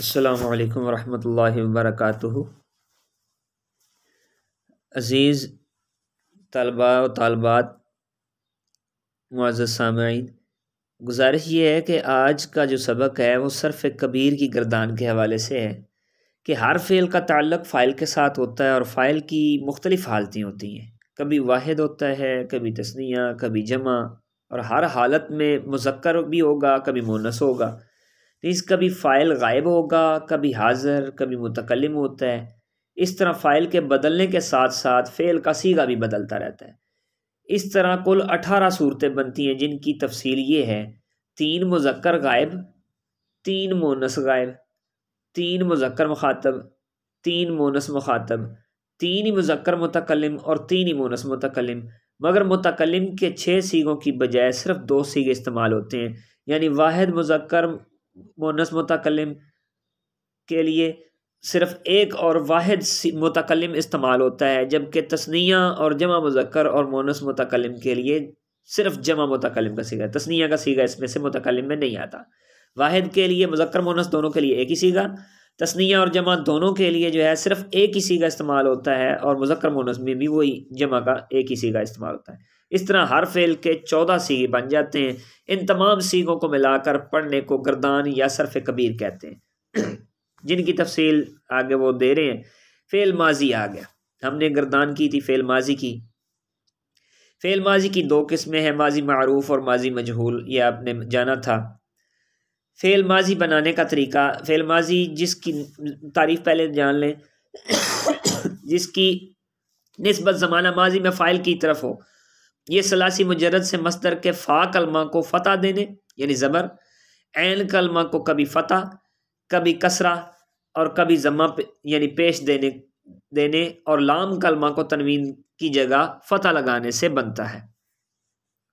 السلام علیکم ورحمۃ اللہ وبرکاتہ۔ عزیز طلباء و طالبات، معزز سامعین، گزارش یہ ہے کہ آج کا جو سبق ہے وہ صرف کبیر کی گردان کے حوالے سے ہے کہ ہر فعل کا تعلق فاعل کے ساتھ ہوتا ہے اور فاعل کی مختلف حالتیں ہوتی ہیں، کبھی واحد ہوتا ہے، کبھی تثنیہ، کبھی جمع، اور ہر حالت میں مذکر بھی ہوگا، کبھی مؤنث ہوگا۔ کبھی فاعل غائب ہوگا، کبھی حاضر، کبھی متکلم ہوتا ہے۔ اس طرح فاعل کے بدلنے کے ساتھ ساتھ فعل کا صیغہ بھی بدلتا رہتا ہے۔ اس طرح کل 18 صورتیں بنتی ہیں، جن کی تفصیل یہ ہے: 3 مذکر غائب، 3 مؤنث غائب، 3 مذکر مخاطب، 3 مؤنث مخاطب، 3 ہی مذکر متکلم اور 3 ہی مؤنث متکلم۔ مگر متکلم کے 6 صیغوں کی بجائے صرف 2 صیغے استعمال ہوتے ہیں، یعنی واحد مذکر مؤنث متکلم کے لیے صرف ایک اور واحد متکلم استعمال ہوتا ہے، جبکہ تثنیہ اور جمع مذکر اور مؤنث متکلم کے لیے صرف جمع متکلم کا صیغہ، تثنیہ کا صیغہ اس میں سے متکلم میں نہیں آتا۔ واحد کے لیے مذکر مؤنث دونوں کے لیے ایک ہی صیغہ، تثنیہ اور جمع دونوں کے لیے جو ہے صرف ایک ہی صیغہ استعمال ہوتا ہے، اور مذکر مؤنث میں بھی وہی جمع کا ایک ہی صیغہ استعمال ہوتا ہے۔ اس طرح ہر فعل کے 14 صیغے بن جاتے ہیں۔ ان تمام صیغوں کو ملا کر پڑھنے کو گردان یا صرف کبیر کہتے ہیں، جن کی تفصیل آگے وہ دے رہے ہیں۔ فعل ماضی آ گیا، ہم نے گردان کی تھی فعل ماضی کی۔ فعل ماضی کی 2 قسمیں ہیں، ماضی معروف اور ماضی مجہول، یہ آپ نے جانا تھا۔ فعل ماضی بنانے کا طریقہ: فعل ماضی جس کی تعریف پہلے جان لیں، جس کی نسبت زمانہ ماضی میں فاعل کی طرف ہو۔ یہ ثلاثی مجرد سے مصدر کے فا کلمہ کو فتح دینے یعنی زبر، عین کلمہ کو کبھی فتح، کبھی کسرہ اور کبھی ضمہ یعنی پیش دینے اور لام کلمہ کو تنوین کی جگہ فتح لگانے سے بنتا ہے۔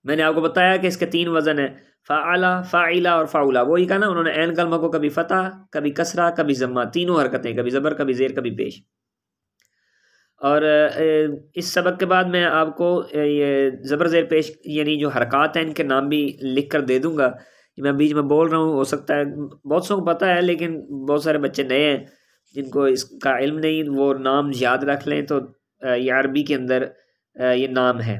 میں نے آپ کو بتایا کہ اس کے 3 وزن ہیں: فعلا، فاعلا اور فاعلا۔ وہی کہا نا انہوں نے، عین کلمہ کو کبھی فتح، کبھی کسرہ، کبھی ضمہ، تینوں حرکتیں، کبھی زبر، کبھی زیر، کبھی پیش۔ اور اس سبق کے بعد میں آپ کو یہ زبر زیر پیش یعنی جو حرکات ہیں ان کے نام بھی لکھ کر دے دوں گا۔ میں بیچ میں بول رہا ہوں، ہو سکتا ہے بہت سو کو پتہ ہے، لیکن بہت سارے بچے نئے ہیں جن کو اس کا علم نہیں، وہ نام یاد رکھ لیں۔ تو یہ عربی کے اندر یہ نام ہے،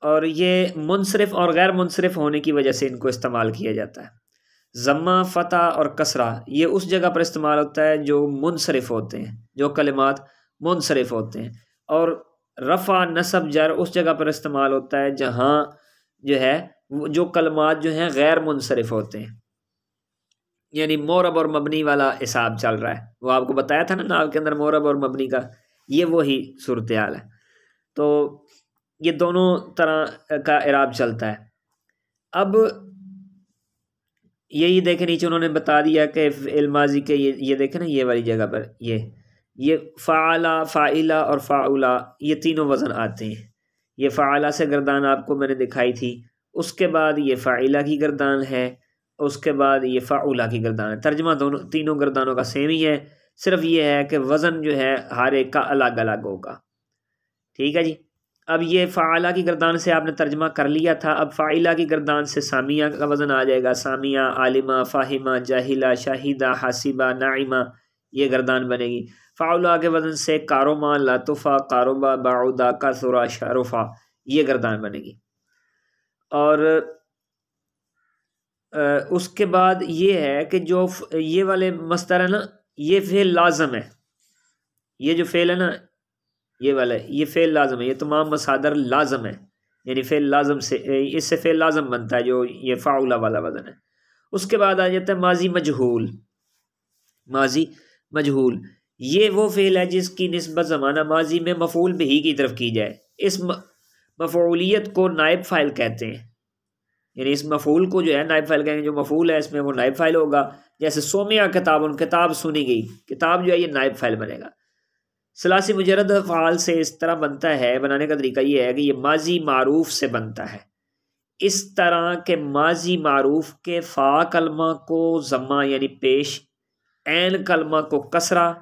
اور یہ منصرف اور غیر منصرف ہونے کی وجہ سے ان کو استعمال کیا جاتا ہے۔ ضمہ، فتح اور کسرہ یہ اس جگہ پر استعمال ہوتا ہے جو منصرف ہوتے ہیں، جو کلمات منصرف ہوتے ہیں، اور رفع، نصب، جر اس جگہ پر استعمال ہوتا ہے جہاں جو ہے جو کلمات جو ہیں غیر منصرف ہوتے ہیں، یعنی مورب اور مبنی والا حساب چل رہا ہے۔ وہ آپ کو بتایا تھا نا نحو کے اندر مورب اور مبنی کا، یہ وہی صورتحال ہے۔ تو یہ دونوں طرح کا اعراب چلتا ہے۔ اب یہی دیکھیں نیچے انہوں نے بتا دیا کہ فعل ماضی کے یہ دیکھیں نا، یہ والی جگہ پر یہ فعلا، فاعلا اور فاعلا، یہ تینوں وزن آتے ہیں۔ یہ فعلا سے گردان آپ کو میں نے دکھائی تھی، اس کے بعد یہ فاعلا کی گردان ہے، اس کے بعد یہ فاعلا کی گردان ہے۔ ترجمہ تینوں گردانوں کا سیم ہی ہے، صرف یہ ہے کہ وزن جو ہے ہر ایک کا الگ الگ ہوگا۔ ٹھیک ہے جی۔ اب یہ فعلا کی گردان سے آپ نے ترجمہ کر لیا تھا، اب فاعلا کی گردان سے سامیہ کا وزن آ جائے گا۔ سامیہ، عالمہ، فاہمہ، جاہلہ، شاہدہ، حاسبہ، ناعمہ، یہ گردان بنے گی۔ فاعلا کے وزن سے کارما، لطفہ، قاربہ، بعودہ، کثرہ، شرفہ، یہ گردان بنے گی۔ اور اس کے بعد یہ ہے کہ جو یہ والے مصدر ہے نا، یہ فعل لازم ہے۔ یہ جو فعل ہے نا، یہ والا، یہ فعل لازم ہے، یہ تمام مصادر لازم ہے، یعنی فعل لازم سے، اس سے فعل لازم بنتا ہے جو یہ فاعلا والا وزن ہے۔ اس کے بعد آ جاتا ہے ماضی مجہول۔ ماضی مجہول یہ وہ فعل ہے جس کی نسبت زمانہ ماضی میں مفعول بہ کی طرف کی جائے۔ اس مفعولیت کو نائب فاعل کہتے ہیں، یعنی اس مفعول کو جو ہے نائب فاعل کہیں گے، جو مفعول ہے اس میں وہ نائب فاعل ہوگا۔ جیسے سمع کتاب، کتاب سنی گئی، کتاب جو ہے یہ نائب فاعل بنے گا۔ ثلاثی مجرد افعال سے اس طرح بنتا ہے، بنانے کا طریقہ یہ ہے کہ یہ ماضی معروف سے بنتا ہے، اس طرح کہ ماضی معروف کے فا کلمہ کو ضمہ یعنی پیش، عین کلمہ کو کسرہ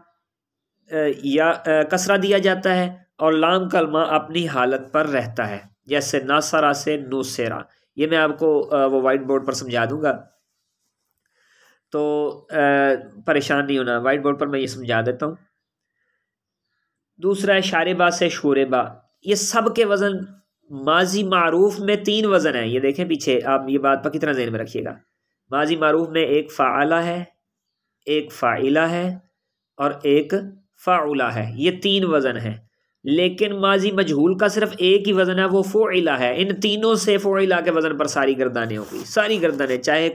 یا کسرہ دیا جاتا ہے، اور لام کلمہ اپنی حالت پر رہتا ہے، جیسے ناصرہ سے نوسرہ۔ یہ میں آپ کو وہ وائٹ بورڈ پر سمجھا دوں گا۔ تو پریشان نہیں ہونا، وائٹ بورڈ پر میں یہ سمجھا دیتا ہوں۔ دوسرا ہے شاربہ سے شوربہ، یہ سب کے وزن ماضی معروف میں 3 وزن ہیں، یہ دیکھیں پیچھے، آپ یہ بات پکی طرح ذہن میں رکھیے گا۔ ماضی معروف میں ایک فعلہ ہے، ایک فاعلہ ہے اور ایک فاعلہ ہے، یہ 3 وزن ہیں۔ لیکن ماضی مجہول کا صرف ایک ہی وزن ہے، وہ فعلہ ہے۔ ان تینوں سے فعلہ کے وزن پر ساری گردانیں ہوں گی، ساری گردانیں، چاہے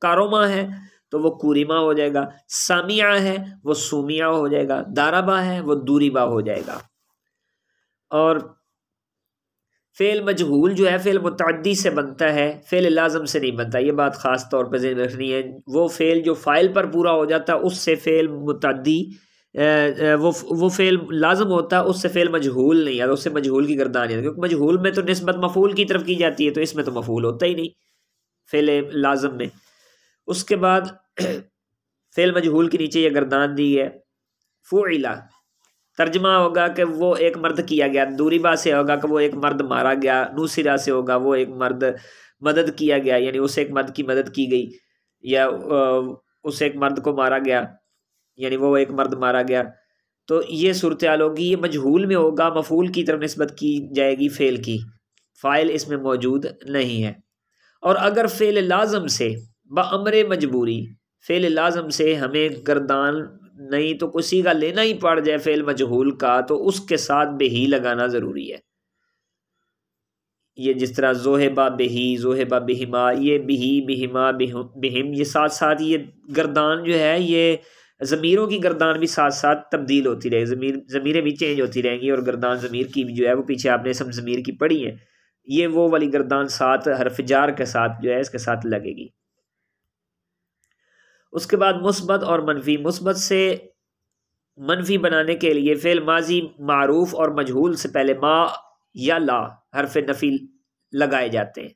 کاروما ہے تو وہ کوریما ہو جائے گا، سامیہ ہے وہ سومیہ ہو جائے گا، داربا ہے وہ دوریبا ہو جائے گا۔ اور فعل مجہول جو ہے فعل متعدی سے بنتا ہے، فعل لازم سے نہیں بنتا، یہ بات خاص طور پہ ذہن میں رکھنی ہے۔ وہ فعل جو فاعل پر پورا ہو جاتا ہے اس سے فعل متعدی وہ فعل لازم ہوتا ہے، اس سے فعل مجہول نہیں آتا، اس سے مجہول کی گردان نہیں آتی، کیونکہ مجہول میں تو نسبت مفعول کی طرف کی جاتی ہے، تو اس میں تو مفعول ہوتا ہی نہیں فعل لازم میں۔ اس کے بعد فعل مجہول کے نیچے یہ گردان دی ہے فعلہ، ترجمہ ہوگا کہ وہ ایک مرد کیا گیا، دوریبا سے ہوگا کہ وہ ایک مرد مارا گیا، نوسرا سے ہوگا وہ ایک مرد مدد کیا گیا، یعنی اس ایک مرد کی مدد کی گئی، یا اس ایک مرد کو مارا گیا، یعنی وہ ایک مرد مارا گیا۔ تو یہ صورتحال ہوگی، یہ مجہول میں ہوگا، مفعول کی طرف نسبت کی جائے گی فعل کی، فاعل اس میں موجود نہیں ہے۔ اور اگر فعل لازم سے بامر مجبوری، فعل لازم سے ہمیں گردان نہیں تو کسی کا لینا ہی پڑ جائے فعل مجہول کا، تو اس کے ساتھ بہی لگانا ضروری ہے۔ یہ جس طرح ذوہبہ بہی، ذوہبہ بہما، یہ بہی، بہما، بہم، یہ ساتھ ساتھ یہ گردان جو ہے، یہ ضمیروں کی گردان بھی ساتھ ساتھ تبدیل ہوتی رہے، ضمیریں بھی چینج ہوتی رہیں گی، اور گردان ضمیر کی بھی جو ہے وہ پیچھے آپ نے اسم ضمیر کی پڑھی ہے، یہ وہ والی گردان ساتھ حرف جار کے ساتھ جو ہے اس کے ساتھ لگے گی۔ اس کے بعد مثبت اور منفی، مثبت سے منفی بنانے کے لیے فعل ماضی معروف اور مجہول سے پہلے ما یا لا حرف نفی لگائے جاتے ہیں۔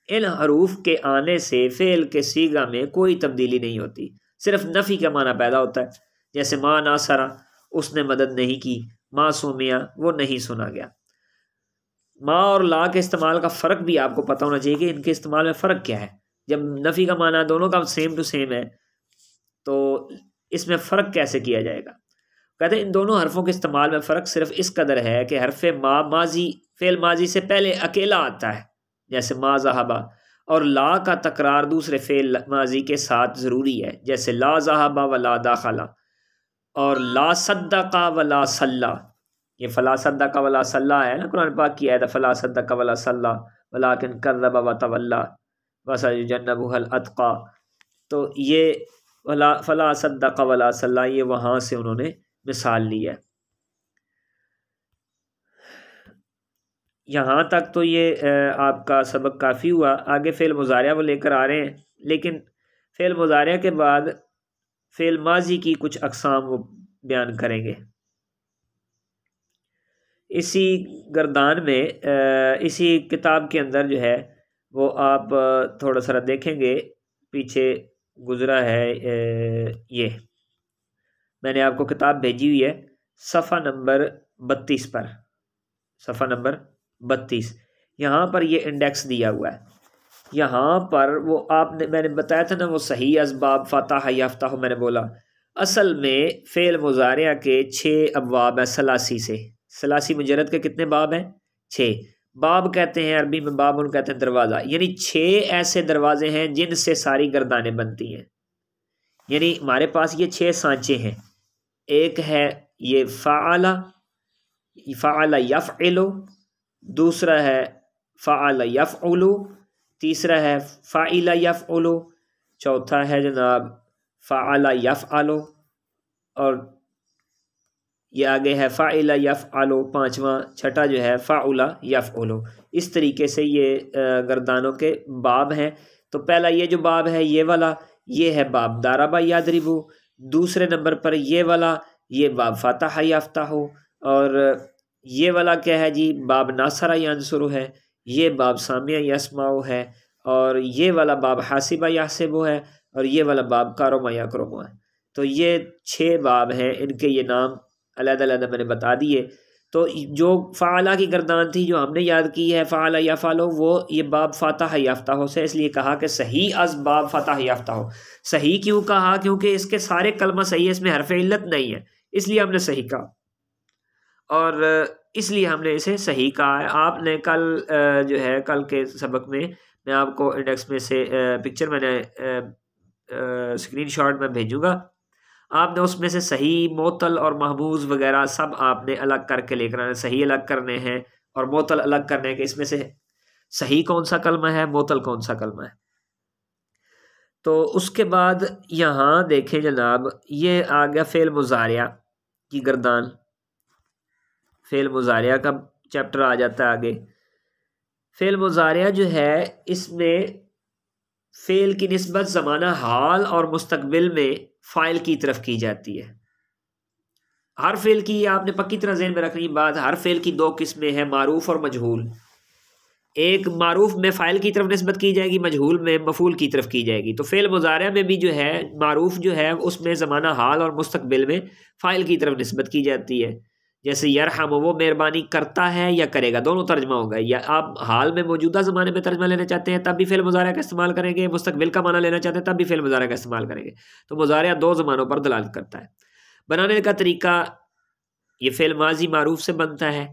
ان حروف کے آنے سے فعل کے صیغہ میں کوئی تبدیلی نہیں ہوتی، صرف نفی کا معنی پیدا ہوتا ہے، جیسے ما ناصرہ، اس نے مدد نہیں کی، ما سومیا، وہ نہیں سنا گیا۔ ما اور لا کے استعمال کا فرق بھی آپ کو پتہ ہونا چاہیے کہ ان کے استعمال میں فرق کیا ہے۔ جب نفی کا معنی دونوں کا سیم ٹو سیم ہے تو اس میں فرق کیسے کیا جائے گا؟ کہتے ہیں ان دونوں حرفوں کے استعمال میں فرق صرف اس قدر ہے کہ حرف ما ماضی فعل ماضی سے پہلے اکیلا آتا ہے، جیسے ما ذہبا، اور لا کا تکرار دوسرے فعل ماضی کے ساتھ ضروری ہے، جیسے لا ذہبا ولا داخلا، اور لا صدقا ولا صلی۔ یہ فلا صدق ولا صلی ہے نا قرآن پاک کی آیت، فلا صدق ولا صلی ولکن کذب وتولی وسیجنبها الاتقی، تو یہ فلا صدق ولا صلی، یہ وہاں سے انہوں نے مثال لی ہے۔ یہاں تک تو یہ آپ کا سبق کافی ہوا۔ آگے فعل مضارع وہ لے کر آ رہے ہیں، لیکن فعل مضارع کے بعد فعل ماضی کی کچھ اقسام وہ بیان کریں گے۔ اسی گردان میں اسی کتاب کے اندر جو ہے وہ آپ تھوڑا سا دیکھیں گے، پیچھے گزرا ہے، یہ میں نے آپ کو کتاب بھیجی ہوئی ہے صفحہ نمبر 32 پر، صفحہ نمبر 32، یہاں پر یہ انڈیکس دیا ہوا ہے۔ یہاں پر وہ آپ نے میں نے بتایا تھا نا، وہ صحیح اسباب فتح یفتح، میں نے بولا اصل میں فعل مضارع کے 6 ابواب ہیں ثلاثی سے۔ ثلاثی مجرد کے کتنے باب ہیں؟ 6 باب کہتے ہیں، عربی میں باب ان کہتے ہیں دروازہ، یعنی 6 ایسے دروازے ہیں جن سے ساری گردانیں بنتی ہیں۔ یعنی ہمارے پاس یہ 6 سانچے ہیں، ایک ہے یہ فعل یفعل، دوسرا ہے فعل یفعل، تیسرا ہے فاعل یفعل، چوتھا ہے جناب فعل یفعل، اور یہ آگے ہے فاعل یفعل، پانچواں چھٹا جو ہے فعل یفعل۔ اس طریقے سے یہ گردانوں کے باب ہیں۔ تو پہلا یہ جو باب ہے یہ والا، یہ ہے باب ضرب یضرب، دوسرے نمبر پر یہ والا، یہ باب فتح یفتح، اور یہ والا کیا ہے جی؟ باب ناصر ینصر ہے، یہ باب سامع یسمع ہے، اور یہ والا باب حاسب یحسب ہے، اور یہ والا باب کارم یکرم ہے۔ تو یہ 6 باب ہیں، ان کے یہ نام علیحدہ علیحدہ میں نے بتا دیے۔ تو جو فعلا کی گردان تھی جو ہم نے یاد کی ہے فعلا یفعلو، وہ یہ باب فاتح یافتہ ہو سے اس لیے کہا کہ صحیح از باب فتح یافتہ ہو۔ صحیح کیوں کہا؟ کیونکہ اس کے سارے کلمہ صحیح ہے، اس میں حرف علت نہیں ہے، اس لیے ہم نے صحیح کہا، اور اس لیے ہم نے اسے صحیح کہا ہے۔ آپ نے کل جو ہے کل کے سبق میں آپ کو انڈیکس میں سے پکچر میں نے اسکرین شاٹ میں بھیجوں گا، آپ نے اس میں سے صحیح، معطل اور محموز وغیرہ سب آپ نے الگ کر کے لے کر آنا، صحیح الگ کرنے ہیں اور معطل الگ کرنے ہیں کہ اس میں سے صحیح کون سا کلمہ ہے، معطل کون سا کلمہ ہے۔ تو اس کے بعد یہاں دیکھیں جناب، یہ آ گیا فعل مضارع کی گردان، فعل مضارع کا چیپٹر آ جاتا ہے آگے۔ فعل مضارع جو ہے اس میں فعل کی نسبت زمانہ حال اور مستقبل میں فاعل کی طرف کی جاتی ہے۔ ہر فعل کی آپ نے پکی طرح ذہن میں رکھنی بات، ہر فعل کی دو قسمیں ہیں، معروف اور مجہول۔ ایک معروف میں فاعل کی طرف نسبت کی جائے گی، مجہول میں مفعول کی طرف کی جائے گی۔ تو فعل مضارع میں بھی جو ہے معروف جو ہے اس میں زمانہ حال اور مستقبل میں فاعل کی طرف نسبت کی جاتی ہے، جیسے یرحم، وہ مہربانی کرتا ہے یا کرے گا، دونوں ترجمہ ہوگا۔ یا آپ حال میں موجودہ زمانے میں ترجمہ لینا چاہتے ہیں تب بھی فعل مضارع کا استعمال کریں گے، مستقبل کا معنی لینا چاہتے ہیں تب بھی فعل مضارع کا استعمال کریں گے۔ تو مضارع دو زمانوں پر دلالت کرتا ہے۔ بنانے کا طریقہ، یہ فعل ماضی معروف سے بنتا ہے،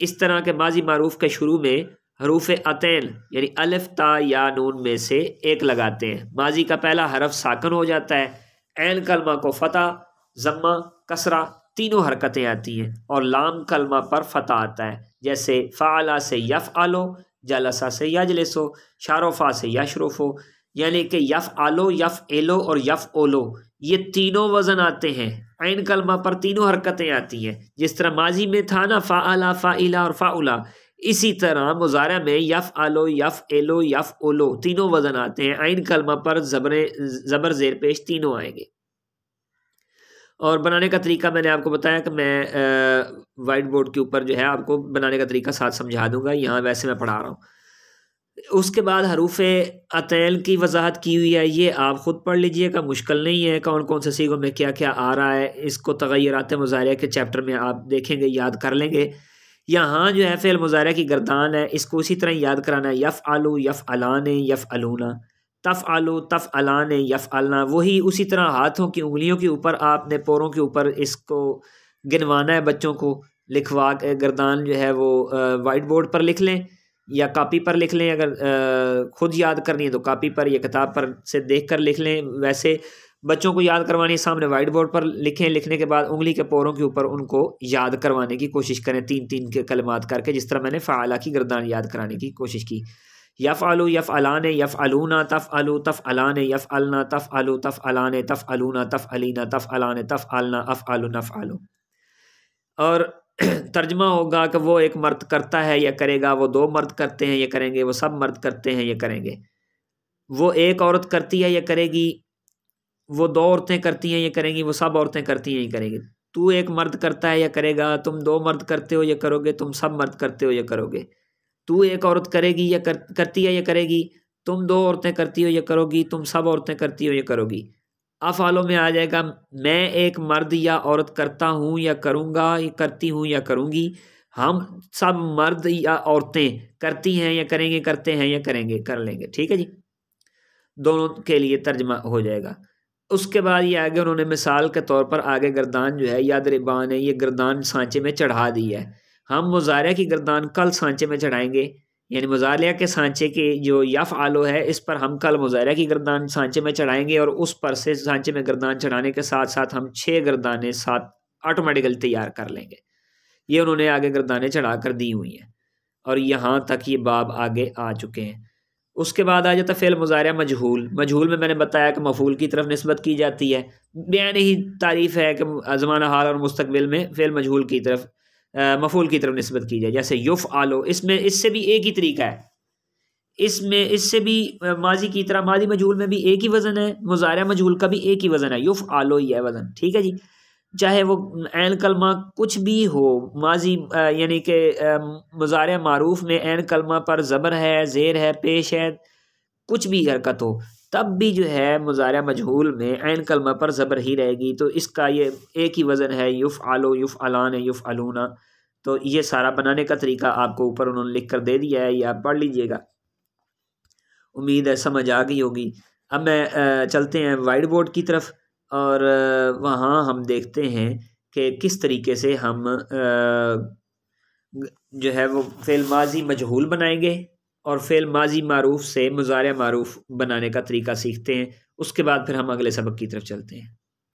اس طرح کے ماضی معروف کے شروع میں حروف عطین یعنی الف تا یا نون میں سے ایک لگاتے ہیں۔ ماضی کا پہلا حرف ساکن ہو جاتا ہے، عین کلمہ کو فتح، ضمہ، کسرہ تینوں حرکتیں آتی ہیں، اور لام کلمہ پر فتح آتا ہے، جیسے فعلا سے یفعلو، جلسہ سے یجلسو، شارفا سے یشرفو، یعنی کہ یفعلو، یفعلو اور یفعلو یہ تینوں وزن آتے ہیں، عین کلمہ پر تینوں حرکتیں آتی ہیں۔ جس طرح ماضی میں تھا نا فعلا، فعلا اور فعلا، اسی طرح مضارع میں یفعلو، یفعلو، یفعلو تینوں وزن آتے ہیں، عین کلمہ پر زبر زیر پیش تینوں آئیں گے۔ اور بنانے کا طریقہ میں نے آپ کو بتایا کہ میں وائٹ بورڈ کے اوپر جو ہے آپ کو بنانے کا طریقہ ساتھ سمجھا دوں گا، یہاں ویسے میں پڑھا رہا ہوں۔ اس کے بعد حروف عطین کی وضاحت کی ہوئی ہے، یہ آپ خود پڑھ لیجئے گا، مشکل نہیں ہے، کون کون سے صیغوں میں کیا کیا آ رہا ہے، اس کو تغیرات مضارع کے چیپٹر میں آپ دیکھیں گے، یاد کر لیں گے۔ یہاں جو ہے فعل مضارع کی گردان ہے، اس کو اسی طرح یاد کرانا ہے، یفعلو، یفعلان، یفعلون، تفعلو، تفعلان، یفعلنا، وہی اسی طرح ہاتھوں کی انگلیوں کے اوپر آپ نے پوروں کے اوپر اس کو گنوانا ہے، بچوں کو لکھوا کے گردان جو ہے وہ وائٹ بورڈ پر لکھ لیں یا کاپی پر لکھ لیں، اگر خود یاد کرنی ہے تو کاپی پر یا کتاب پر سے دیکھ کر لکھ لیں، ویسے بچوں کو یاد کروانی ہے سامنے وائٹ بورڈ پر لکھیں، لکھنے کے بعد انگلی کے پوروں کے اوپر ان کو یاد کروانے کی کوشش کریں، تین تین کے کلمات کر کے، جس طرح میں نے فعلا کی گردان یاد کرانے کی کوشش کی۔ یفعلو، یفعلان، یفعلون، تفعلو، تفعلان، یفعلنا، تفعلو، تفعلان، تفعلون، تفعلینا، تفعلان، تفعلنا، افعلو، نفعلو۔ اور ترجمہ ہوگا کہ وہ ایک مرد کرتا ہے یا کرے گا، وہ دو مرد کرتے ہیں یا کریں گے، وہ سب مرد کرتے ہیں یا کریں گے، وہ ایک عورت کرتی ہے یا کرے گی، وہ دو عورتیں کرتی ہیں یا کریں گی، وہ سب عورتیں کرتی ہیں یا کریں گی۔ تو ایک مرد کرتا ہے یا کرے گا، تم دو مرد کرتے ہو یا کرو گے، تم سب مرد کرتے ہو یا کرو گے۔ تو ایک عورت کرے گی یا کرتی ہے یا کرے گی، تم دو عورتیں کرتی ہو یا کرو گی، تم سب عورتیں کرتی ہو یا کرو گی۔ افعالوں میں آ جائے گا، میں ایک مرد یا عورت کرتا ہوں یا کروں گا، یا کرتی ہوں یا کروں گی، ہم سب مرد یا عورتیں کرتی ہیں یا کریں گے، کرتے ہیں یا کریں گے، کر لیں گے، ٹھیک ہے جی، دونوں کے لیے ترجمہ ہو جائے گا۔ اس کے بعد یہ آگے انہوں نے مثال کے طور پر آگے گردان جو ہے یادربان ہے، یہ گردان سانچے میں چڑھا دی ہے۔ ہم مضارع کی گردان کل سانچے میں چڑھائیں گے، یعنی مضارع کے سانچے کی جو یفعلو ہے اس پر ہم کل مضارع کی گردان سانچے میں چڑھائیں گے، اور اس پر سے سانچے میں گردان چڑھانے کے ساتھ ساتھ ہم 6 گردانیں ساتھ آٹومیٹیکل تیار کر لیں گے۔ یہ انہوں نے آگے گردانیں چڑھا کر دی ہوئی ہیں، اور یہاں تک یہ باب آگے آ چکے ہیں۔ اس کے بعد آ جاتا فعل مضارع مجہول۔ مجہول میں نے بتایا کہ مفعول کی طرف نسبت کی جاتی ہے، بیان ہی تعریف ہے کہ زمانہ حال اور مستقبل میں فعل مجہول کی طرف مفعول کی طرف نسبت کی جائے، جیسے یفعلو، اس سے بھی ایک ہی طریقہ ہے، اس سے بھی ماضی کی طرح ماضی مجہول میں بھی ایک ہی وزن ہے، مضارع مجہول کا بھی ایک ہی وزن ہے، یفعلو یہ وزن، ٹھیک ہے جی، چاہے وہ عین کلمہ کچھ بھی ہو، ماضی یعنی کہ مضارع معروف میں عین کلمہ پر زبر ہے، زیر ہے، پیش ہے، کچھ بھی حرکت ہو، تب بھی جو ہے مضارع مجہول میں عین کلمہ پر زبر ہی رہے گی، تو اس کا یہ ایک ہی وزن ہے، یفعلو، یفعلان، یفعلون، تو یہ سارا بنانے کا طریقہ آپ کو اوپر انہوں نے لکھ کر دے دیا ہے، یہ آپ پڑھ لیجئے گا، امید ہے سمجھ آ گئی ہوگی۔ اب میں چلتے ہیں وائٹ بورڈ کی طرف، اور وہاں ہم دیکھتے ہیں کہ کس طریقے سے ہم جو ہے وہ فعل ماضی مجہول بنائیں گے اور فعل ماضی معروف سے مضارع معروف بنانے کا طریقہ سیکھتے ہیں۔ اس کے بعد پھر ہم اگلے سبق کی طرف چلتے ہیں۔